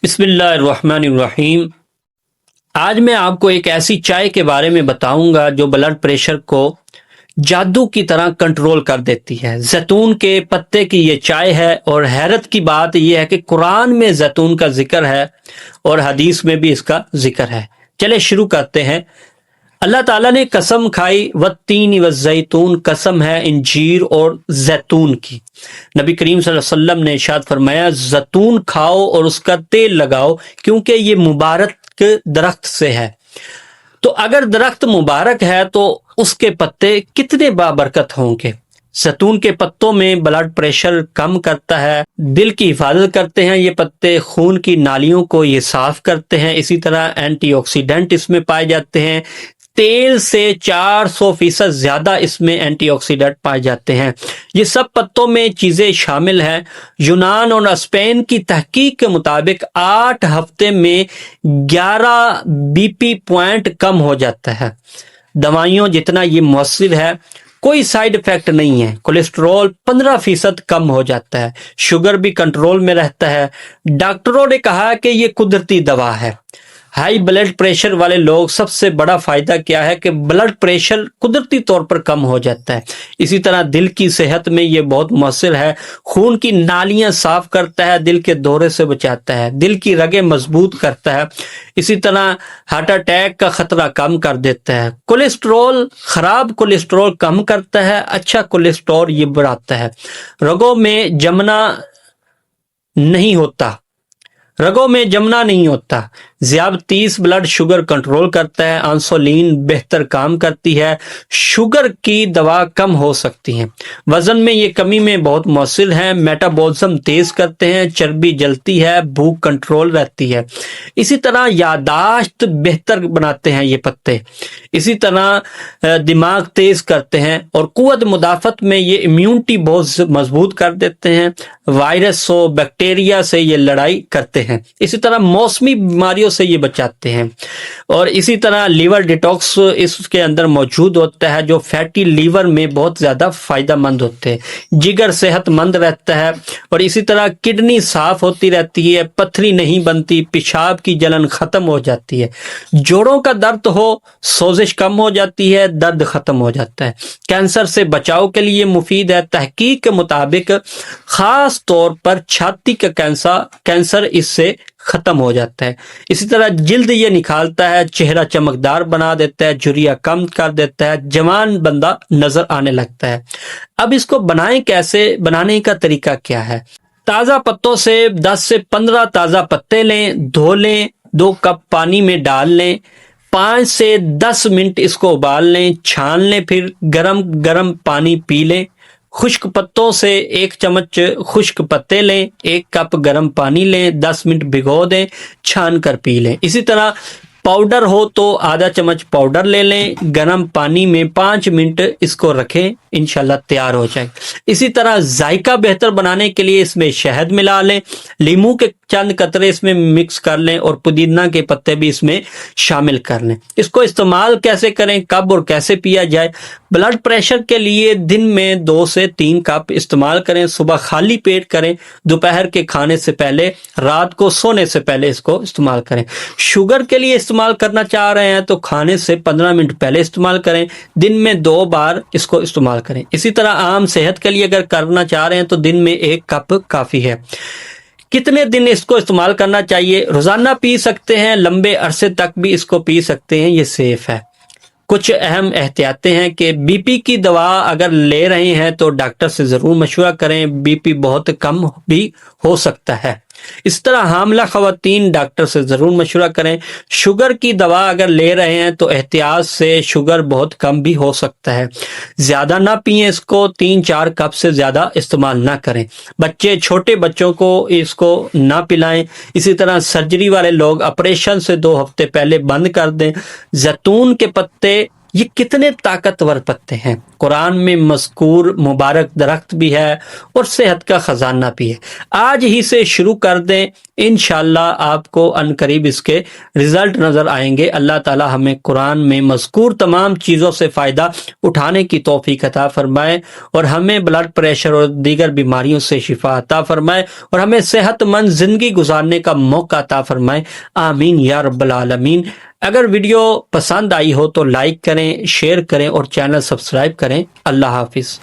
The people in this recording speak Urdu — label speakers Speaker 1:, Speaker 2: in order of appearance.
Speaker 1: بسم اللہ الرحمن الرحیم۔ آج میں آپ کو ایک ایسی چائے کے بارے میں بتاؤں گا جو بلڈ پریشر کو جادو کی طرح کنٹرول کر دیتی ہے۔ زیتون کے پتے کی یہ چائے ہے، اور حیرت کی بات یہ ہے کہ قرآن میں زیتون کا ذکر ہے اور حدیث میں بھی اس کا ذکر ہے۔ چلے شروع کرتے ہیں۔ اللہ تعالیٰ نے قسم کھائی والتین والزیتون، قسم ہے انجیر اور زیتون کی۔ نبی کریم صلی اللہ علیہ وسلم نے ارشاد فرمایا زیتون کھاؤ اور اس کا تیل لگاؤ، کیونکہ یہ مبارک درخت سے ہے۔ تو اگر درخت مبارک ہے تو اس کے پتے کتنے بابرکت ہوں گے۔ زیتون کے پتوں میں بلڈ پریشر کم کرتا ہے، دل کی حفاظت کرتے ہیں یہ پتے، خون کی نالیوں کو یہ صاف کرتے ہیں، اسی طرح اینٹی آکسیڈنٹ اس میں پائے جاتے ہیں۔ تیل سے 400% زیادہ اس میں اینٹی آکسیڈنٹ پائے جاتے ہیں۔ یہ سب پتوں میں چیزیں شامل ہیں۔ یونان اور اسپین کی تحقیق کے مطابق 8 ہفتے میں 11 BP پوائنٹ کم ہو جاتا ہے۔ دوائیوں جتنا یہ مؤثر ہے، کوئی سائیڈ افیکٹ نہیں ہے۔ کولیسٹرول 15% کم ہو جاتا ہے، شوگر بھی کنٹرول میں رہتا ہے۔ ڈاکٹروں نے کہا کہ یہ قدرتی دوا ہے۔ ہائی بلڈ پریشر والے لوگ سب سے بڑا فائدہ کیا ہے کہ بلڈ پریشر قدرتی طور پر کم ہو جاتا ہے۔ اسی طرح دل کی صحت میں یہ بہت مؤثر ہے، خون کی نالیاں صاف کرتا ہے، دل کے دورے سے بچاتا ہے، دل کی رگیں مضبوط کرتا ہے، اسی طرح ہارٹ اٹیک کا خطرہ کم کر دیتا ہے۔ کولیسٹرول، خراب کولیسٹرول کم کرتا ہے، اچھا کولیسٹرول یہ بڑھاتا ہے۔ رگوں میں جمنا نہیں ہوتا، ذیابطیس، بلڈ شوگر کنٹرول کرتا ہے، انسولین بہتر کام کرتی ہے، شوگر کی دوا کم ہو سکتی ہیں، وزن میں یہ کمی میں بہت مؤثر ہے، میٹابولزم تیز کرتے ہیں، چربی جلتی ہے، بھوک کنٹرول رہتی ہے، اسی طرح یادداشت بہتر بناتے ہیں یہ پتے، اسی طرح دماغ تیز کرتے ہیں، اور قوت مدافعت میں یہ امیونٹی بہت مضبوط کر دیتے ہیں، وائرس و بیکٹیریا سے یہ لڑائی کرتے ہیں، اسی طرح موسمی بیماریوں سے یہ بچاتے ہیں، اور اسی طرح لیور ڈیٹاکس اس کے اندر موجود ہوتا ہے جو فیٹی لیور میں بہت زیادہ فائدہ مند ہوتے ہیں، جگر صحت مند رہتا ہے، اور اسی طرح کڈنی صاف ہوتی رہتی ہے، پتھری نہیں بنتی، پیشاب کی جلن ختم ہو جاتی ہے، جوڑوں کا درد ہو سوزش کم ہو جاتی ہے، درد ختم ہو جاتا ہے، کینسر سے بچاؤ کے لیے مفید ہے۔ تحقیق کے مطابق خاص طور پر چھاتی کا کینسر اس سے ختم ہو جاتا ہے، اسی طرح جلد یہ نکھالتا ہے، چہرہ چمکدار بنا دیتا ہے، جھریاں کم کر دیتا ہے، جوان بندہ نظر آنے لگتا ہے۔ اب اس کو بنائیں کیسے؟ بنانے کا طریقہ کیا ہے؟ تازہ پتوں سے 10 سے 15 تازہ پتے لیں، دھو لیں، 2 کپ پانی میں ڈال لیں، 5 سے 10 منٹ اس کو ابال لیں، چھان لیں، پھر گرم پانی پی لیں۔ خشک پتوں سے 1 چمچ خشک پتے لیں، 1 کپ گرم پانی لیں، 10 منٹ بھگو دیں، چھان کر پی لیں۔ اسی طرح پاؤڈر ہو تو آدھا چمچ پاؤڈر لے لیں، گرم پانی میں 5 منٹ اس کو رکھیں، انشاءاللہ تیار ہو جائے۔ اسی طرح ذائقہ بہتر بنانے کے لیے اس میں شہد ملا لیں، لیموں کے چند قطرے اس میں مکس کر لیں، اور پودینہ کے پتے بھی اس میں شامل کر لیں۔ اس کو استعمال کیسے کریں، کب اور کیسے پیا جائے؟ بلڈ پریشر کے لیے دن میں 2 سے 3 کپ استعمال کریں، صبح خالی پیٹ کریں، دوپہر کے کھانے سے پہلے، رات کو سونے سے پہلے اس کو استعمال کریں۔ شوگر کے لیے استعمال کرنا چاہ رہے ہیں تو کھانے سے 15 منٹ پہلے استعمال کریں، دن میں 2 بار اس کو استعمال کریں۔ اسی طرح عام صحت کے لیے اگر کرنا چاہ رہے ہیں تو دن میں 1 کپ کافی ہے۔ کتنے دن اس کو استعمال کرنا چاہیے؟ روزانہ پی سکتے ہیں، لمبے عرصے تک بھی اس کو پی سکتے ہیں، یہ سیف ہے۔ کچھ اہم احتیاطیں ہیں کہ بی پی کی دوا اگر لے رہے ہیں تو ڈاکٹر سے ضرور مشورہ کریں، بی پی بہت کم بھی ہو سکتا ہے۔ اس طرح حاملہ خواتین ڈاکٹر سے ضرور مشورہ کریں۔ شوگر کی دوا اگر لے رہے ہیں تو احتیاط سے، شوگر بہت کم بھی ہو سکتا ہے، زیادہ نہ پئیں اس کو، 3-4 کپ سے زیادہ استعمال نہ کریں۔ چھوٹے بچوں کو اس کو نہ پلائیں۔ اسی طرح سرجری والے لوگ آپریشن سے 2 ہفتے پہلے بند کر دیں۔ زیتون کے پتے یہ کتنے طاقتور پتے ہیں، قرآن میں مذکور مبارک درخت بھی ہے اور صحت کا خزانہ بھی ہے۔ آج ہی سے شروع کر دیں، انشاءاللہ آپ کو ان قریب اس کے رزلٹ نظر آئیں گے۔ اللہ تعالی ہمیں قرآن میں مذکور تمام چیزوں سے فائدہ اٹھانے کی توفیق عطا فرمائے اور ہمیں بلڈ پریشر اور دیگر بیماریوں سے شفا عطا فرمائے اور ہمیں صحت مند زندگی گزارنے کا موقع عطا فرمائے، آمین یا رب العالمین۔ اگر ویڈیو پسند آئی ہو تو لائک کریں، شیئر کریں اور چینل سبسکرائب کریں۔ اللہ حافظ۔